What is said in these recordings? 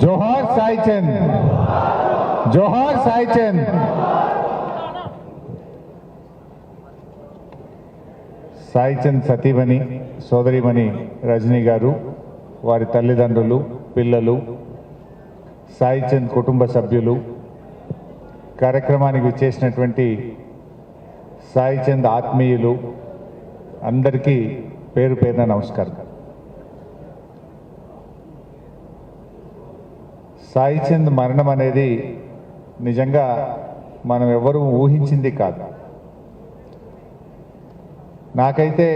जोहार साईचंद, जोहार साईचंद। సాయిచంద్ సతీమణి సోదరిమణి రజనీ గారు, వారి తల్లిదండ్రులు, పిల్లలు, సాయిచంద్ కుటుంబ సభ్యులు, కార్యక్రమానికి విచ్చేసినటువంటి సాయిచంద్ ఆత్మీయులు అందరికీ పేరు పేరున నమస్కారం। సాయిచంద్ మరణం అనేది నిజంగా మనం ఎవరూ ఊహించింది కాదు। నాకైతే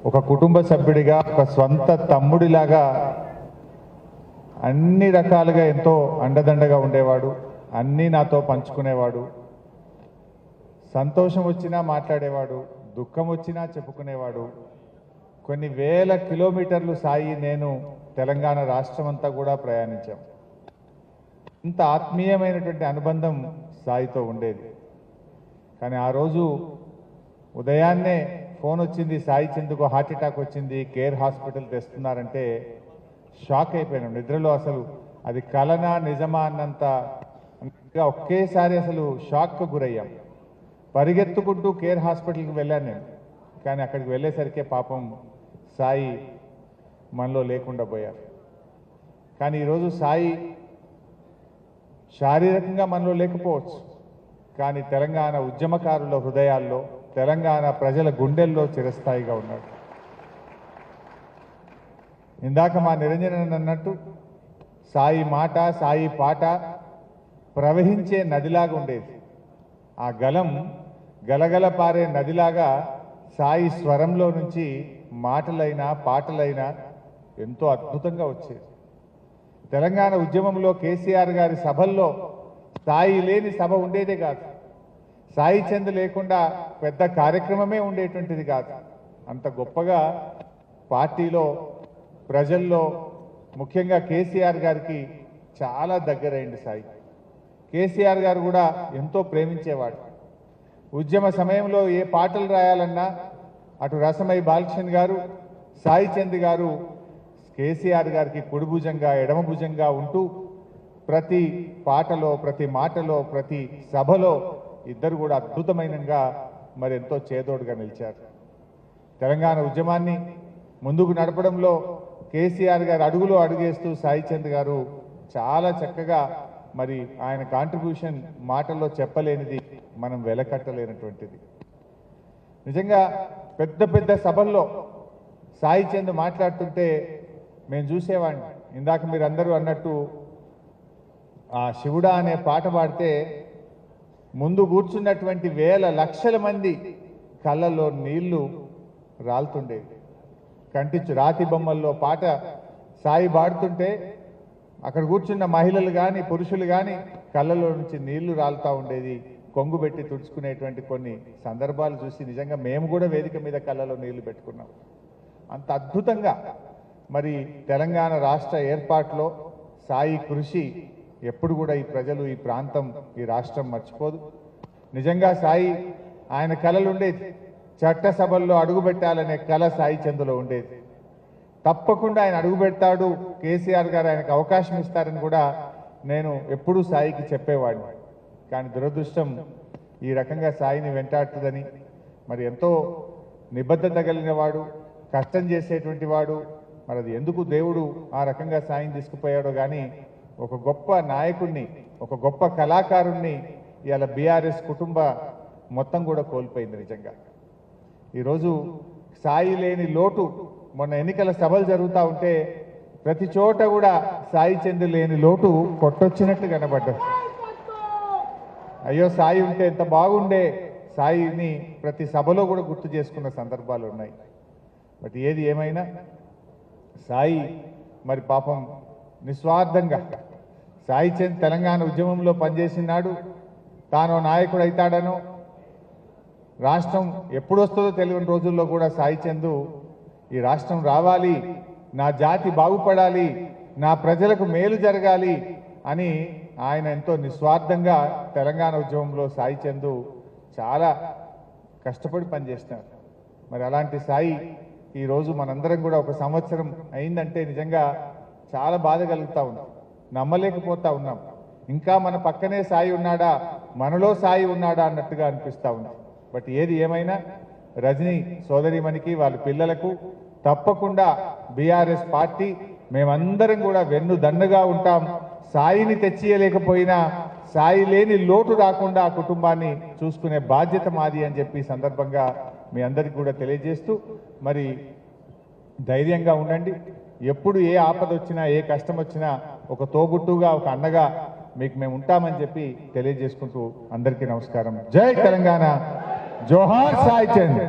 ఒక కుటుంబ సభ్యుడిగా, ఒక స్వంత తమ్ముడిలాగా అన్ని రకాలుగా ఎంతో అండదండగా ఉండేవాడు, అన్నీ నాతో పంచుకునేవాడు, సంతోషం వచ్చినా మాట్లాడేవాడు, దుఃఖం వచ్చినా చెప్పుకునేవాడు। కొన్ని వేల కిలోమీటర్లు సాయి నేను తెలంగాణ రాష్ట్రం అంతా కూడా ప్రయాణించాం। ఇంత ఆత్మీయమైనటువంటి అనుబంధం సాయితో ఉండేది। కానీ ఆ రోజు ఉదయాన్నే ఫోన్ వచ్చింది, సాయిచంద్కు హార్ట్ అటాక్ వచ్చింది, కేర్ హాస్పిటల్ తెస్తున్నారంటే షాక్ అయిపోయినాం। నిద్రలో అసలు అది కలనా నిజమా అన్నంత ఒకేసారి అసలు షాక్కు గురయ్యాం। పరిగెత్తుకుంటూ కేర్ హాస్పిటల్కి వెళ్ళాను నేను। కానీ అక్కడికి వెళ్ళేసరికే పాపం సాయి మనలో లేకుండా పోయారు। కానీ ఈరోజు సాయి శారీరకంగా మనలో లేకపోవచ్చు, కానీ తెలంగాణ ఉద్యమకారుల హృదయాల్లో, తెలంగాణ ప్రజల గుండెల్లో చిరస్థాయిగా ఉన్నాడు। ఇందాక మా నిరంజన్ అన్నట్టు సాయి మాట, సాయి పాట ప్రవహించే నదిలాగా ఉండేది। ఆ గలం గలగల పారే నదిలాగా సాయి స్వరంలో నుంచి మాటలైనా పాటలైనా ఎంతో అద్భుతంగా వచ్చేది। తెలంగాణ ఉద్యమంలో కేసీఆర్ గారి సభల్లో సాయి లేని సభ ఉండేదే కాదు, సాయిచంద్ లేకుండా పెద్ద కార్యక్రమమే ఉండేటువంటిది కాదు। అంత గొప్పగా పార్టీలో, ప్రజల్లో, ముఖ్యంగా కేసీఆర్ గారికి చాలా దగ్గరైంది సాయి। కేసీఆర్ గారు కూడా ఎంతో ప్రేమించేవాడు। ఉద్యమ సమయంలో ఏ పాటలు రాయాలన్నా అటు రసమై బాలకృష్ణ గారు, సాయిచంద్ గారు కేసీఆర్ గారికి కుడి భుజంగా, ఎడమ భుజంగా ఉంటూ ప్రతి పాటలో, ప్రతి మాటలో, ప్రతి సభలో ఇద్దరు కూడా అద్భుతమైనగా మరి ఎంతో చేదోడుగా నిలిచారు। తెలంగాణ ఉద్యమాన్ని ముందుకు నడపడంలో కేసీఆర్ గారు అడుగులో అడుగేస్తూ సాయిచంద్ గారు చాలా చక్కగా మరి ఆయన కాంట్రిబ్యూషన్ మాటల్లో చెప్పలేనిది, మనం వెలకట్టలేనటువంటిది। నిజంగా పెద్ద పెద్ద సభల్లో సాయిచంద్ మాట్లాడుతుంటే మేము చూసేవాడిని। ఇందాక మీరు అందరూ అన్నట్టు ఆ శివుడా అనే పాట పాడితే ముందు కూర్చున్నటువంటి వేల లక్షల మంది కళ్ళల్లో నీళ్లు రాలుతుండేవి। కంటించు రాతి బొమ్మల్లో పాట సాయి పాడుతుంటే అక్కడ కూర్చున్న మహిళలు కానీ, పురుషులు కానీ కళ్ళలో నుంచి నీళ్లు రాలుతూ ఉండేది। కొంగు పెట్టి తుడుచుకునేటువంటి కొన్ని సందర్భాలు చూసి నిజంగా మేము కూడా వేదిక మీద కళ్ళలో నీళ్లు పెట్టుకున్నాం। అంత అద్భుతంగా మరి తెలంగాణ రాష్ట్ర ఏర్పాటులో సాయి కృషి ఎప్పుడు కూడా ఈ ప్రజలు, ఈ ప్రాంతం, ఈ రాష్ట్రం మర్చిపోదు। నిజంగా సాయి ఆయన కళలు ఉండేది, చట్టసభల్లో అడుగుపెట్టాలనే కళ సాయిచంద్లో ఉండేది। తప్పకుండా ఆయన అడుగుపెడతాడు, కేసీఆర్ గారు ఆయనకు అవకాశం ఇస్తారని కూడా నేను ఎప్పుడూ సాయికి చెప్పేవాడిని। కానీ దురదృష్టం ఈ రకంగా సాయిని వెంటాడుతుందని, మరి ఎంతో నిబద్ధత కలిగిన వాడు, కష్టం చేసేటువంటి వాడు, మరి అది ఎందుకు దేవుడు ఆ రకంగా సాయిని తీసుకుపోయాడో కానీ ఒక గొప్ప నాయకుడిని, ఒక గొప్ప కళాకారుణ్ణి ఇవాళ బీఆర్ఎస్ కుటుంబ మొత్తం కూడా కోల్పోయింది। నిజంగా ఈరోజు సాయి లేని లోటు, మొన్న ఎన్నికల సభలు జరుగుతూ ఉంటే ప్రతి చోట కూడా సాయిచంద్ లేని లోటు కొట్టొచ్చినట్టు కనబడ్డది। అయ్యో సాయి ఉంటే ఎంత బాగుండే, సాయిని ప్రతి సభలో కూడా గుర్తు చేసుకున్న సందర్భాలు ఉన్నాయి। బట్ ఏది ఏమైనా సాయి మరి పాపం నిస్వార్థంగా సాయిచంద్ తెలంగాణ ఉద్యమంలో పనిచేసినాడు, తాను నాయకుడు అవుతాడనో, రాష్ట్రం ఎప్పుడు వస్తుందో తెలియని రోజుల్లో కూడా సాయిచంద్ ఈ రాష్ట్రం రావాలి, నా జాతి బాగుపడాలి, నా ప్రజలకు మేలు జరగాలి అని ఆయన ఎంతో నిస్వార్థంగా తెలంగాణ ఉద్యమంలో సాయిచంద్ చాలా కష్టపడి పనిచేస్తున్నారు। మరి అలాంటి సాయి ఈరోజు మనందరం కూడా ఒక సంవత్సరం అయిందంటే నిజంగా చాలా బాధ కలుగుతూ ఉంది. నమ్మలేకపోతా ఉన్నాం. ఇంకా మన పక్కనే సాయి ఉన్నాడా, మనలో సాయి ఉన్నాడా అన్నట్టుగా అనిపిస్తూ ఉంది. బట్ ఏది ఏమైనా రజనీ సోదరిమణికి వాళ్ళ పిల్లలకు తప్పకుండా బీఆర్ఎస్ పార్టీ మేమందరం కూడా వెన్ను దన్నుగా ఉంటాం. సాయిని తెచ్చియలేకపోయినా సాయి లేని లోటు రాకుండా ఆ కుటుంబాన్ని చూసుకునే బాధ్యత మాది అని చెప్పి సందర్భంగా మీ అందరికీ కూడా తెలియజేస్తూ, మరి ధైర్యంగా ఉండండి. ఎప్పుడు ఏ ఆపద వచ్చినా ఏ కష్టం వచ్చినా ఒక తోబుట్టుగా ఒక అన్నగా మీకు మేము ఉంటామని చెప్పి తెలియజేసుకుంటూ అందరికీ నమస్కారం. జై తెలంగాణ, జోహార్ సాయి చంద్.